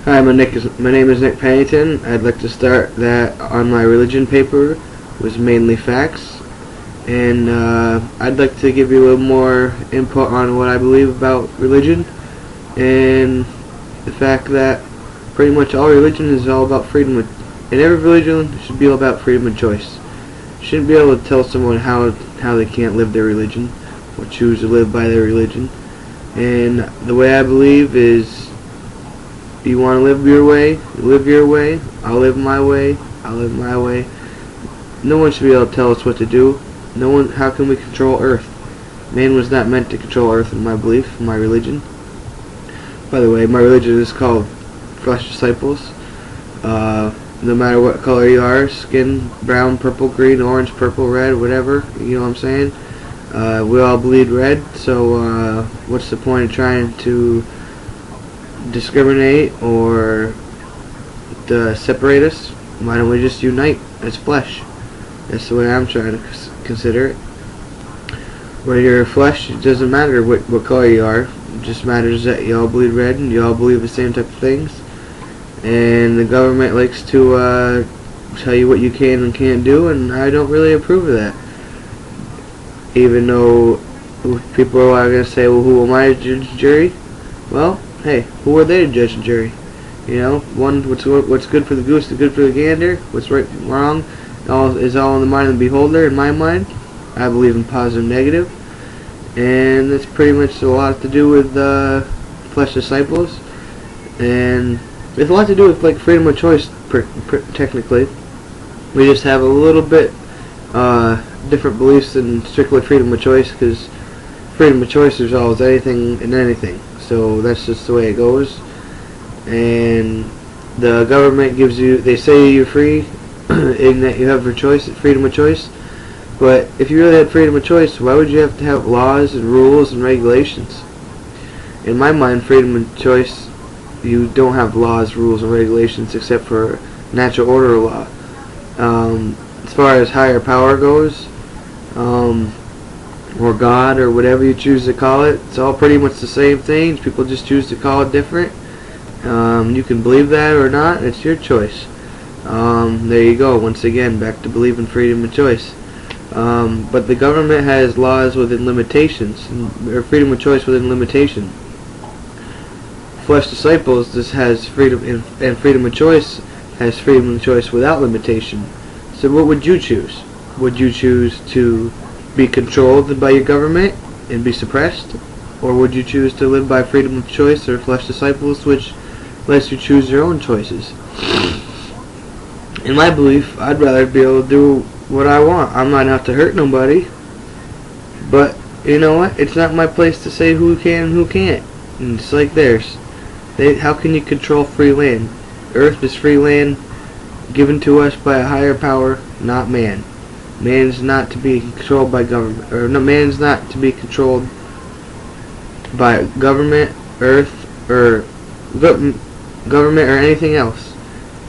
Hi, my name is Nick Pennington. I'd like to start that on my religion paper was mainly facts, and I'd like to give you a little more input on what I believe about religion and the fact that pretty much all religion is all about freedom and every religion should be all about freedom of choice. You shouldn't be able to tell someone how they can't live their religion or choose to live by their religion. And the way I believe is, you want to live your way, live your way. I'll live my way, I'll live my way. No one should be able to tell us what to do. No one. How can we control Earth? Man was not meant to control Earth in my belief, in my religion. By the way, my religion is called Flesh Disciples. No matter what color you are, skin, brown, purple, green, orange, purple, red, whatever, you know what I'm saying? We all bleed red, so what's the point of trying to discriminate or to separate us? Why don't we just unite as flesh? That's the way I'm trying to consider it. Where you're flesh, it doesn't matter what color you are. It just matters that you all bleed red and you all believe the same type of things. And the government likes to tell you what you can and can't do, and I don't really approve of that. Even though people are going to say, well, who am I to judge and jury? Well, hey, who are they to judge and jury? You know, what's good for the goose is good for the gander. What's right and wrong is all in the mind of the beholder. In my mind, I believe in positive and negative, and that's pretty much a lot to do with Flesh Disciples, and it's a lot to do with like freedom of choice. Technically, we just have a little bit different beliefs than strictly freedom of choice, because freedom of choice is always anything and anything. So that's just the way it goes. And the government gives you, they say you're free in that you have your choice, freedom of choice. But if you really had freedom of choice, why would you have to have laws and rules and regulations? In my mind, freedom of choice, you don't have laws, rules, and regulations except for natural order law. As far as higher power goes, or God, or whatever you choose to call it, it's all pretty much the same thing. People just choose to call it different. You can believe that or not, it's your choice. There you go, once again, back to believing freedom of choice. But the government has laws within limitations, or freedom of choice within limitation. Flesh Disciples just has freedom, and freedom of choice has freedom of choice without limitation. So what would you choose? Would you choose to be controlled by your government and be suppressed? Or would you choose to live by freedom of choice or Flesh Disciples, which lets you choose your own choices? In my belief, I'd rather be able to do what I want. I'm not out to hurt nobody. But, you know what? It's not my place to say who can and who can't. And it's like theirs. How can you control free land? Earth is free land given to us by a higher power, not man. Man is not to be controlled by government, or no, man is not to be controlled by government, earth, or government, or anything else.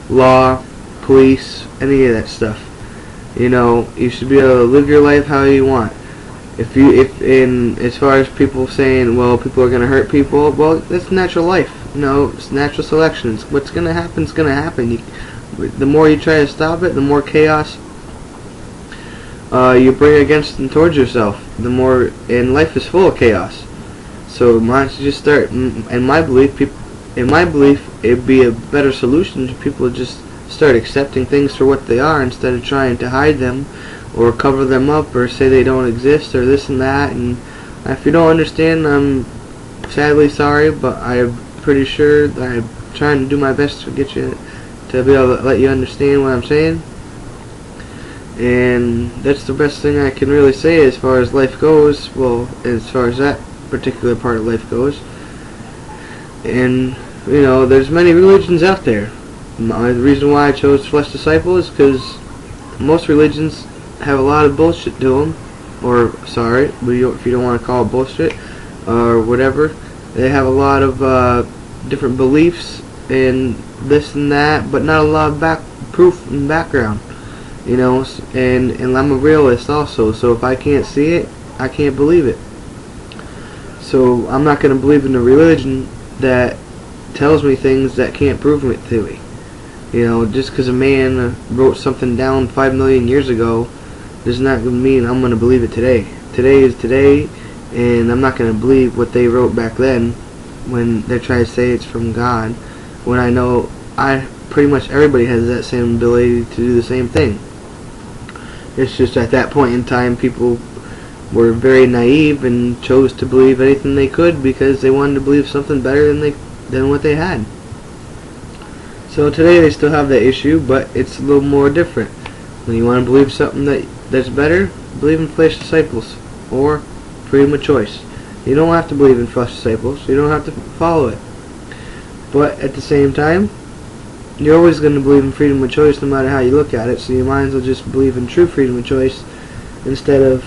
Law, police, any of that stuff. You know, you should be able to live your life how you want. As far as people saying, well, people are going to hurt people, well, that's natural life. You know, it's natural selection. What's going to happen is going to happen. The more you try to stop it, the more chaos you bring against and towards yourself. And life is full of chaos. So why don't you just start? In my belief, it'd be a better solution to people to just start accepting things for what they are instead of trying to hide them or cover them up or say they don't exist or this and that. And if you don't understand, I'm sadly sorry, but I'm pretty sure that I'm trying to do my best to get you to be able to let you understand what I'm saying. And that's the best thing I can really say as far as life goes. Well, as far as that particular part of life goes. And, you know, there's many religions out there. The reason why I chose Flesh Disciple is because most religions have a lot of bullshit to them. Or, sorry, if you don't want to call it bullshit, or whatever. They have a lot of different beliefs and this and that, but not a lot of proof and background. You know, and I'm a realist also, so if I can't see it, I can't believe it. So I'm not going to believe in a religion that tells me things that can't prove it to me. You know, just because a man wrote something down 5 million years ago does not mean I'm going to believe it today. Today is today, and I'm not going to believe what they wrote back then when they're trying to say it's from God, when I know pretty much everybody has that same ability to do the same thing. It's just at that point in time people were very naive and chose to believe anything they could because they wanted to believe something better than what they had. So today they still have that issue, but it's a little more different. When you want to believe something that's better, believe in flesh disciples or freedom of choice. You don't have to believe in flesh disciples. You don't have to follow it. But at the same time, you're always going to believe in freedom of choice no matter how you look at it, so you might as well just believe in true freedom of choice instead of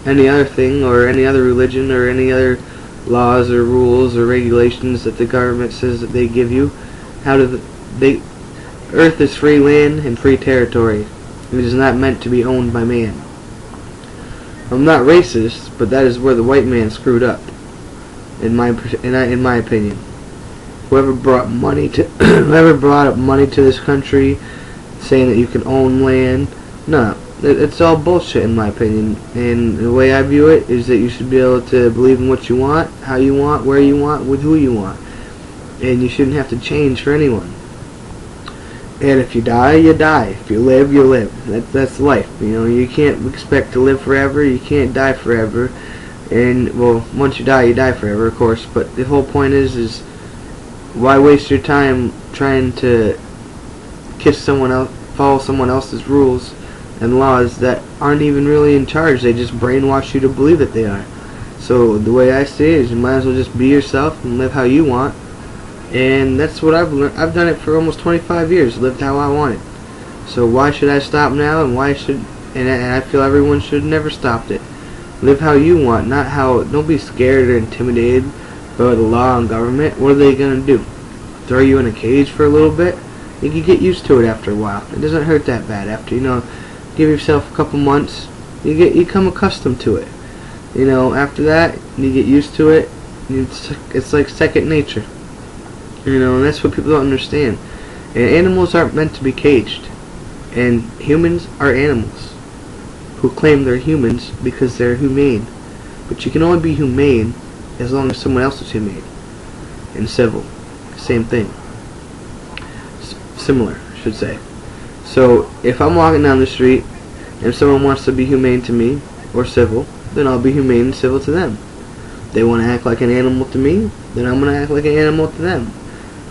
any other thing or any other religion or any other laws or rules or regulations that the government says that they give you. Earth is free land and free territory. It is not meant to be owned by man. I'm not racist, but that is where the white man screwed up, in my opinion. Whoever brought up money to this country, saying that you can own land, no, it's all bullshit in my opinion. And the way I view it is that you should be able to believe in what you want, how you want, where you want, with who you want, and you shouldn't have to change for anyone. And if you die, you die. If you live, you live. That's life. You know, you can't expect to live forever. You can't die forever. And well, once you die forever, of course. But the whole point is why waste your time trying to follow someone else's rules and laws that aren't even really in charge? They just brainwash you to believe that they are. So the way I see it is you might as well just be yourself and live how you want. And that's what I've learned. I've done it for almost 25 years, lived how I wanted. So why should I stop now? And I feel everyone should never stop it. Live how you want, not how. Don't be scared or intimidated by the law and government. What are they gonna do? Throw you in a cage for a little bit? You can get used to it after a while. It doesn't hurt that bad. After, give yourself a couple months, you become accustomed to it. After that, you get used to it. It's like second nature. And that's what people don't understand. And animals aren't meant to be caged. And humans are animals who claim they're humans because they're humane. But you can only be humane as long as someone else is humane and civil. Same thing. Similar, I should say. So if I'm walking down the street and someone wants to be humane to me or civil, then I'll be humane and civil to them. If they want to act like an animal to me, then I'm going to act like an animal to them.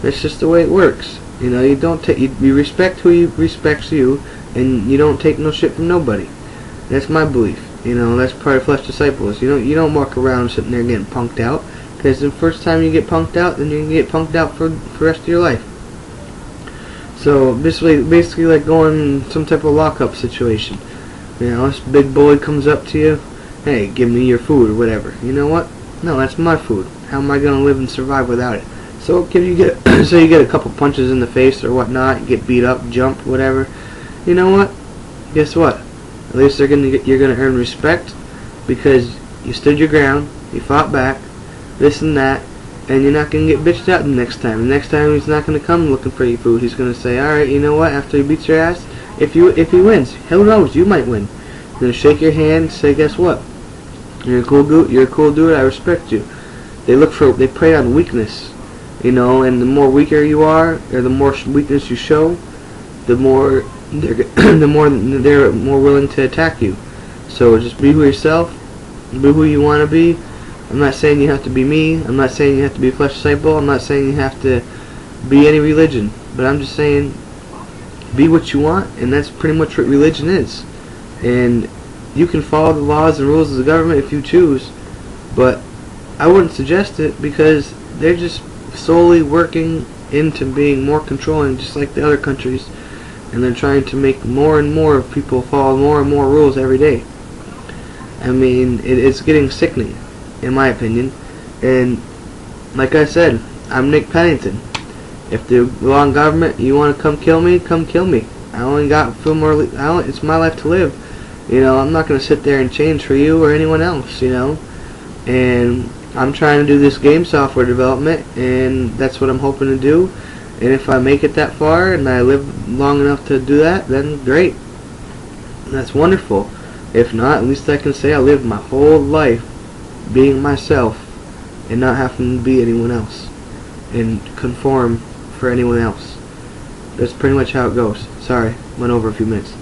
That's just the way it works. You respect who respects you, and you don't take no shit from nobody. That's my belief. That's part of flesh disciples. You don't walk around sitting there getting punked out, because the first time you get punked out, then you can get punked out for the rest of your life. So basically like going in some type of lockup situation. This big bully comes up to you, hey, give me your food or whatever. You know what? No, that's my food. How am I going to live and survive without it? So you get a couple punches in the face or whatnot, you get beat up, jumped, whatever. You know what? Guess what? At least you're gonna earn respect because you stood your ground, you fought back, this and that, and you're not gonna get bitched out the next time. The next time he's not gonna come looking for your food. He's gonna say, all right, you know what? After he beats your ass, if he wins, who knows? You might win. He's gonna shake your hand, and say, guess what? You're a cool dude. You're a cool dude. I respect you. They prey on weakness. And the more weaker you are, or the more weakness you show, the more they're more willing to attack you. So just be yourself, be who you want to be. I'm not saying you have to be me. I'm not saying you have to be a flesh disciple. I'm not saying you have to be any religion. But I'm just saying, be what you want, and that's pretty much what religion is. And you can follow the laws and rules of the government if you choose, but I wouldn't suggest it because they're just solely working into being more controlling, just like the other countries, and they're trying to make more and more of people follow more and more rules every day. I mean, it's getting sickening, in my opinion. And like I said, I'm Nick Pennington. If the law and government, you want to come kill me, come kill me. I only got a few more. It's my life to live. I'm not going to sit there and change for you or anyone else. And I'm trying to do this game software development, and that's what I'm hoping to do. And if I make it that far and I live long enough to do that, then great. That's wonderful. If not, at least I can say I lived my whole life being myself and not having to be anyone else and conform for anyone else. That's pretty much how it goes. Sorry, went over a few minutes.